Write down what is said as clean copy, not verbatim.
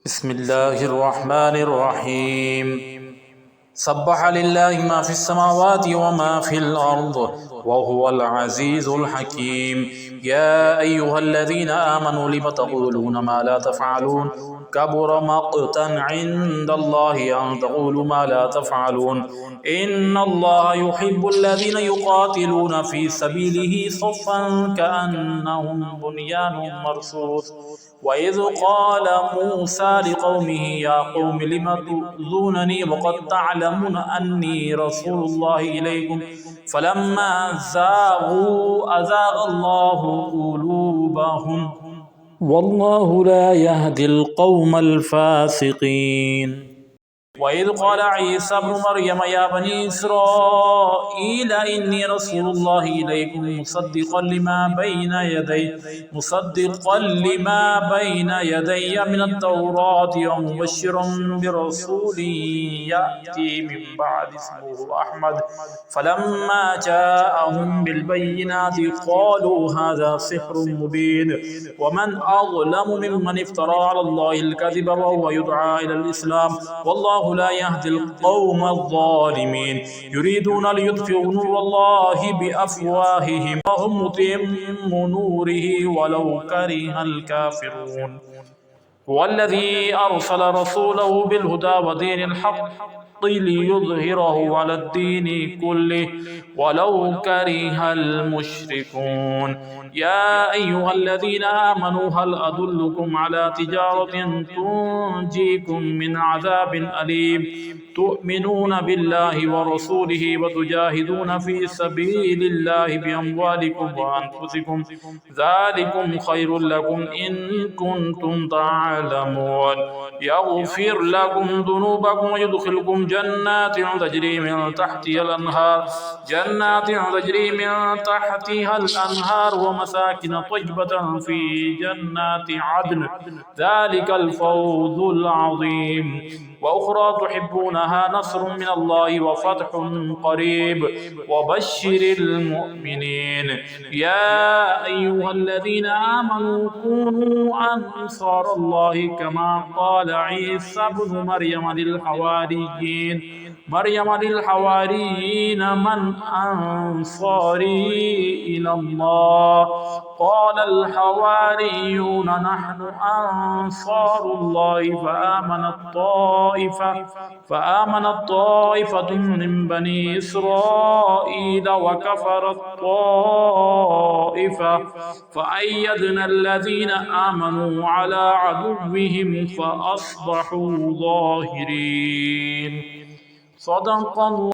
بسم الله الرحمن الرحيم. سبح لله ما في السماوات وما في الأرض وهو العزيز الحكيم. يا أيها الذين آمنوا لم تقولون ما لا تفعلون كبر مقتا عند الله أن تقولوا ما لا تفعلون. إن الله يحب الذين يقاتلون في سبيله صفا كأنهم بنيان مرصوص. وإذ قال موسى لقومه يا قوم لم تؤذونني وقد تعلمون أني رسول الله إليكم فلما زاغوا أزاغ الله قلوبهم والله لا يهدي القوم الفاسقين. وإذ قال عيسى ابن مريم يا بني إسرائيل إني رسول الله إليكم مصدقا لما بين يدي من التوراة ومبشرا برسول يأتي من بعد اسمه أحمد. فلما جاءهم بالبينات قالوا هذا سحر مبين ومن أظلم ممن افترى على الله الكذب وهو يدعى إلى الإسلام والله لا يهدي القوم الظالمين. يريدون ليطفئوا نور الله بأفواههم وهم متم نوره ولو كره الكافرون. هو الذي أرسل رسوله بالهدى ودين الحق ليظهره على الدين كله ولو كره المشركون. يا أيها الذين آمنوا هل أدلكم على تجارة تنجيكم من عذاب أليم تؤمنون بالله ورسوله وتجاهدون في سبيل الله بأموالكم وأنفسكم ذلكم خير لكم إن كنتم تعلمون. يغفر لكم ذنوبكم ويدخلكم جنات تجري من تحتها الأنهار ومساكن طيبة في جنات عدن ذلك الفوز العظيم. وأخرى تحبونها نصر من الله وفتح قريب وبشر المؤمنين. يا أيها الذين آمنوا كونوا أنصار الله كما قال عيسى ابن مريم للحواريين من أنصاري إلى الله قال الحواريون نحن أنصار الله فآمنت طائفة من بني إسرائيل وكفرت طائفة فأيدنا الذين آمنوا على عدوهم فأصبحوا ظاهرين. صدق الله.